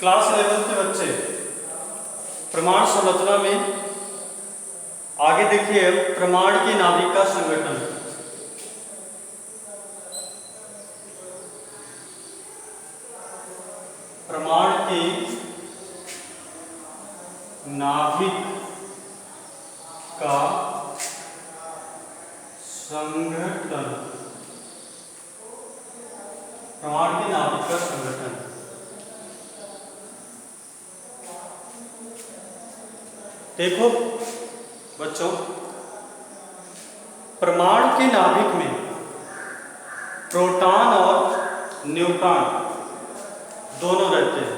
Class 11 के बच्चे प्रमाण संरचना में आगे देखिए प्रमाण की नाभिक का संगठन। प्रमाण की नाभिक का संगठन। प्रमाण की नाभिक का संगठन। देखो बच्चों, प्रमाण के नाभिक में प्रोटॉन और न्यूट्रॉन दोनों रहते हैं।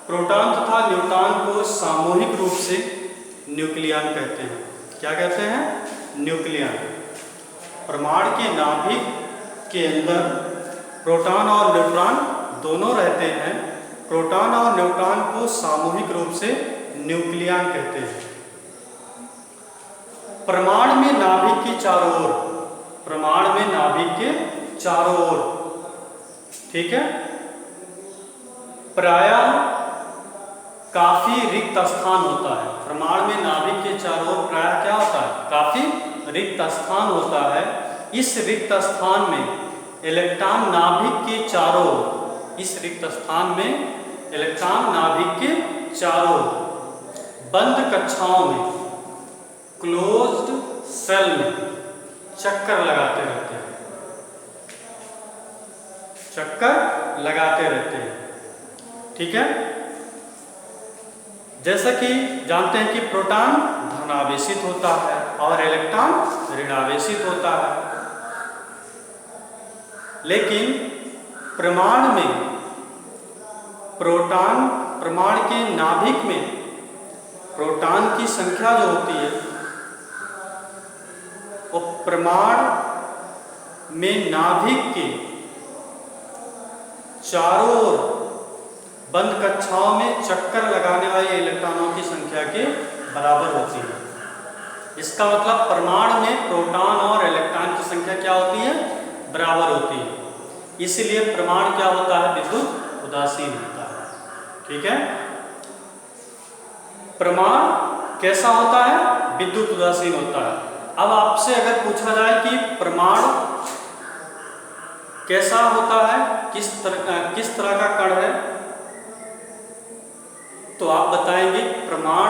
प्रोटॉन तथा न्यूट्रॉन को सामूहिक रूप से न्यूक्लियन कहते हैं। क्या कहते हैं? न्यूक्लियन। प्रमाण के नाभिक के अंदर प्रोटॉन और न्यूट्रॉन दोनों रहते हैं। प्रोटॉन और न्यूट्रॉन को सामूहिक रूप से न्यूक्लियन कहते हैं। प्रमाण में नाभिक की चारों ओर, प्रमाण में नाभिक के चारों ओर, ठीक है, प्रायः काफी रिक्त स्थान होता है। प्रमाण में नाभिक के चारों ओर प्रायः क्या होता है? काफी रिक्त स्थान होता है। इस रिक्त स्थान में इलेक्ट्रॉन नाभिक के चारों ओर, इस रिक्त स्थान में इलेक्ट्रॉन नाभिक के चारों ओर बंद कक्षाओं में, क्लोज्ड सेल में चक्कर लगाते रहते हैं। चक्कर लगाते रहते हैं, ठीक है। जैसा कि जानते हैं कि प्रोटॉन धनावेशित होता है और इलेक्ट्रॉन ऋणावेशित होता है। लेकिन प्रमाण में प्रोटॉन, प्रमाण के नाभिक में प्रोटॉन की संख्या जो होती है वो प्रमाण में नाभिक के चारों ओर बंद कक्षाओं में चक्कर लगाने वाले इलेक्ट्रॉनों की संख्या के बराबर होती है। इसका मतलब प्रमाण में प्रोटॉन और इलेक्ट्रॉन की संख्या क्या होती है? बराबर होती है। इसलिए प्रमाण क्या होता है? विद्युत उदासीन होता है, ठीक है। प्रमाण कैसा होता है? विद्युत उदासीन होता है। अब आपसे अगर पूछा जाए कि प्रमाण कैसा होता है, किस तरह का कण है, तो आप बताएंगे प्रमाण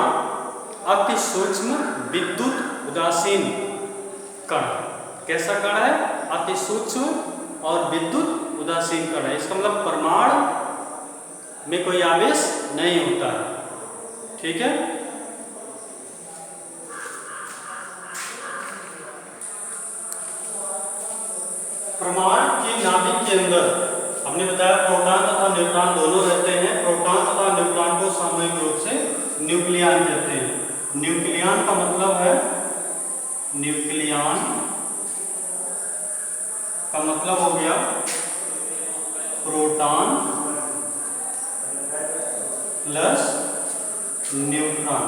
अति सूक्ष्म विद्युत उदासीन कण। कैसा कण है? अति सूक्ष्म और विद्युत उदासीन कण है। इसका मतलब प्रमाण में कोई आवेश नहीं होता है, ठीक है। प्रमाण की नाभिक के अंदर हमने बताया प्रोटॉन तथा न्यूट्रॉन दोनों रहते हैं। प्रोटॉन तथा न्यूट्रॉन को सामूहिक रूप से न्यूक्लियन कहते हैं। न्यूक्लियन का मतलब है, न्यूक्लियन का मतलब हो गया प्रोटॉन प्लस न्यूट्रॉन।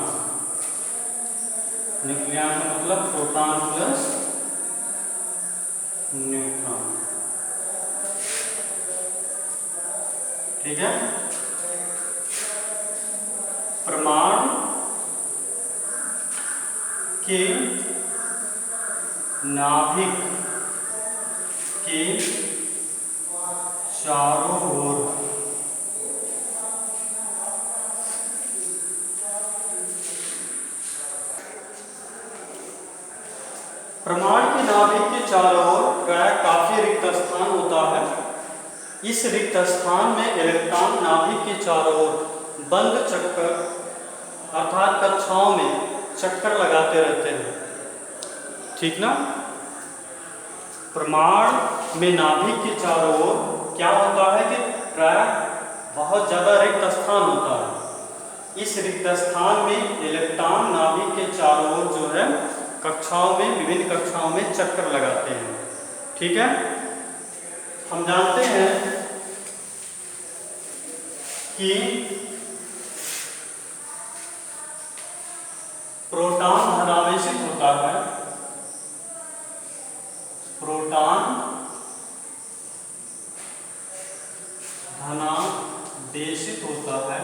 न्यूक्लियन का मतलब प्रोटॉन प्लस न्यूट्रॉन, ठीक है। प्रमाण के नाभिक के चारों ओर प्रमाण के नाभिक के चारों ओर प्रायः काफी रिक्त स्थान होता है। इस रिक्त स्थान में इलेक्ट्रॉन नाभिक के चारों ओर बंद चक्कर अर्थात कक्षाओं में चक्कर लगाते रहते हैं, ठीक ना। प्रमाण में नाभिक के चारों ओर क्या होता है कि प्रायः बहुत ज़्यादा रिक्त स्थान होता है। इस रिक्त स्थान में इलेक्ट्रॉन नाभिक के चारों ओर जो है कक्षाओं में, विभिन्न कक्षाओं में चक्कर लगाते हैं, ठीक है। हम जानते हैं कि प्रोटॉन धनावेशित होता है, प्रोटॉन देशित होता है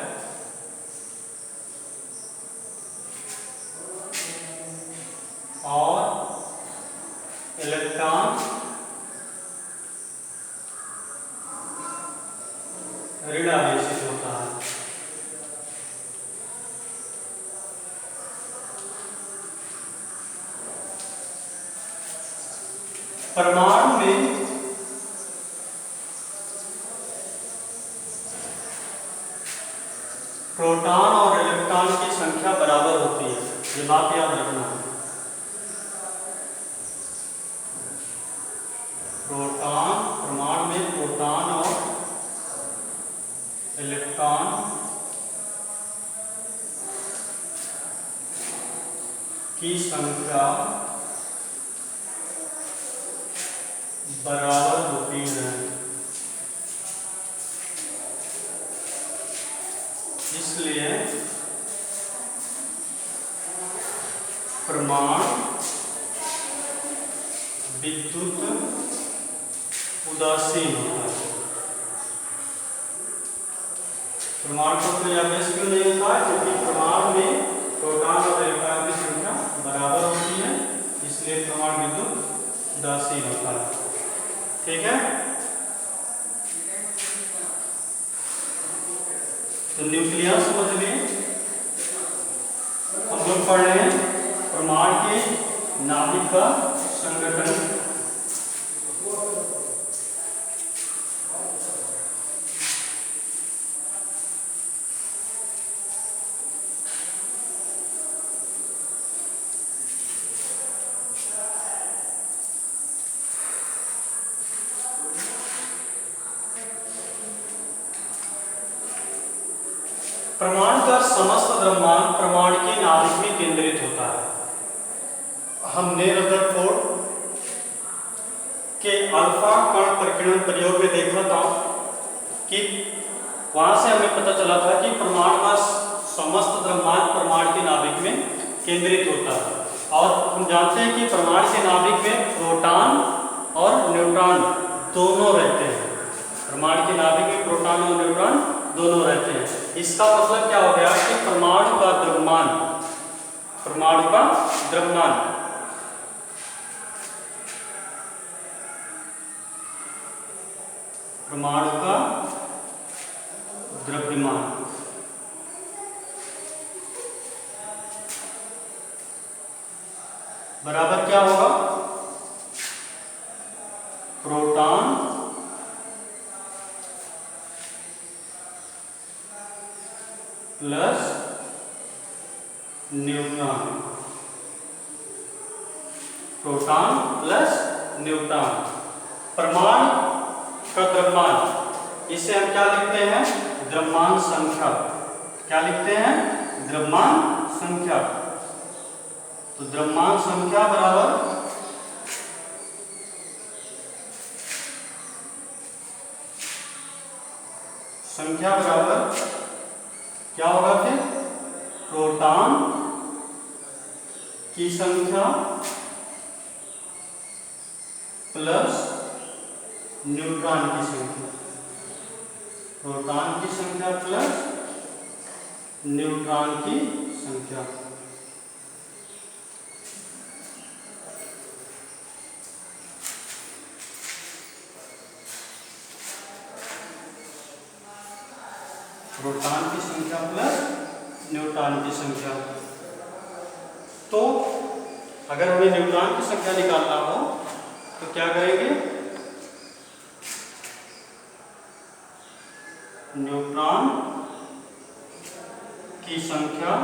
और इलेक्ट्रॉन ऋणावेशित होता है। परमाणु में प्रोटॉन और इलेक्ट्रॉन की संख्या बराबर होती है, ये बात याद रखना है। प्रोटॉन, परमाणु में प्रोटॉन और इलेक्ट्रॉन की संख्या बराबर होती है, इसलिए परमाणु विद्युत उदासीन होता है। परमाणु तत्व या गैस क्यों नहीं होता है? क्योंकि परमाणु में प्रोटॉन और इलेक्ट्रॉन की संख्या बराबर होती है, इसलिए परमाणु विद्युत उदासीन होता है। ठीक है, तो न्यूक्लियस समझ में हम लोग पढ़ रहे हैं परमाणु के नाभिक का संगठन। परमाणु का समस्त द्रव्यमान परमाणु के नाभिक में केंद्रित होता है। हमने रदरफोर्ड के अल्फा कण प्रकीर्णन प्रयोग में देखा था कि वहां से हमें पता चला था कि परमाणु का समस्त द्रव्यमान परमाणु के नाभिक में केंद्रित होता है। और हम जानते हैं कि परमाणु के नाभिक में प्रोटॉन और न्यूट्रॉन दोनों रहते हैं। परमाणु के नाभिक में प्रोटॉन और न्यूट्रॉन दोनों रहते हैं। इसका मतलब क्या हो गया कि परमाणु का द्रव्यमान, परमाणु का द्रव्यमान परमाणु का द्रव्यमान बराबर क्या होगा? Proton plus neutron, proton plus neutron. परमाणु का द्रव्यमान, इसे हम क्या लिखते हैं? द्रव्यमान संख्या। क्या लिखते हैं? द्रव्यमान संख्या। तो द्रव्यमान संख्या बराबर संख्या बराबर क्या होगा फिर? प्रोटॉन की संख्या प्लस न्यूट्रॉन की संख्या। प्रोटॉन की संख्या प्लस न्यूट्रॉन की संख्या। प्रोटॉन की संख्या प्लस न्यूट्रॉन की संख्या। तो अगर हमें न्यूट्रॉन की संख्या निकालना हो तो क्या करेंगे? न्यूट्रॉन की संख्या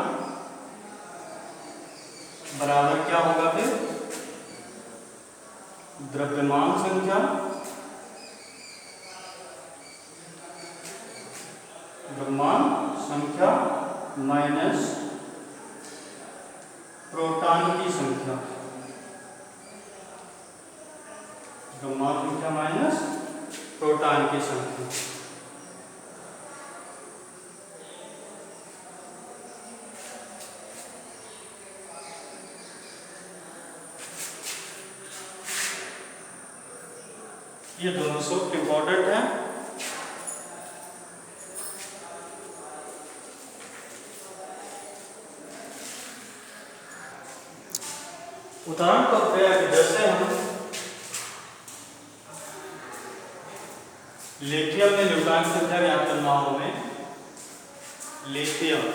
बराबर क्या होगा फिर? द्रव्यमान संख्या द्रव्यमान संख्या माइनस प्रोटॉन की संख्या। द्रव्यमान संख्या माइनस प्रोटॉन की संख्या। ये दोनों सूत्र इंपॉर्टेंट है। उदाहरण तौर पे कि जैसे हम लिथियम में न्यूट्रॉन की संख्या ज्ञात करना हो हमें, लिथियम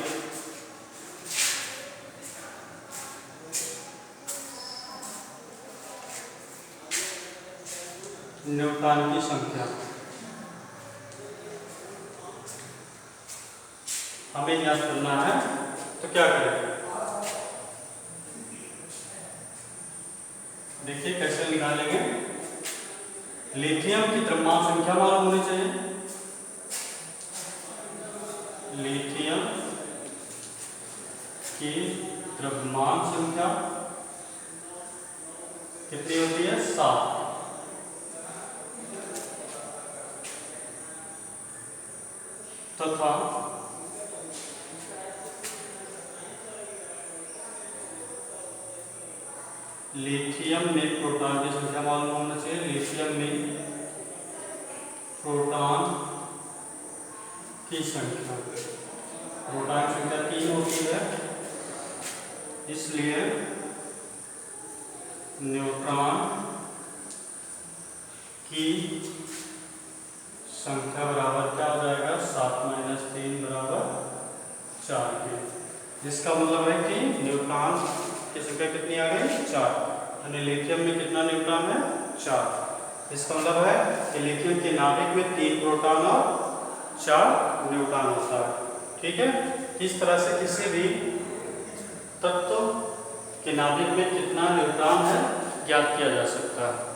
न्यूट्रॉन की संख्या हमें ज्ञात करना है, तो क्या करें? देखिए कैसे निकालेंगे। लिथियम की द्रव्यमान संख्या मालूम होनी चाहिए। लिथियम की द्रव्यमान संख्या कितनी होती है? 7। तथा लिथियम में प्रोटॉन की संख्या मालूम होना चाहिए। लिथियम में प्रोटॉन की संख्या, प्रोटॉन की संख्या 3 होती है, इसलिए न्यूट्रॉन की संख्या बराबर क्या हो जाएगा? 7 - 3 बराबर 4 के। जिसका मतलब है कि न्यूट्रॉन की संख्या कितनी आ गई? 4। यानी लिथियम में कितना न्यूट्रॉन है? 4। इसका मतलब है कि लिथियम के नाभिक में 3 प्रोटॉन और 4 न्यूट्रॉन होता है। ठीक है, इस तरह से किसी भी तत्व के नाभिक में कितना न्यूट्रॉन है ज्ञात किया जा सकता है।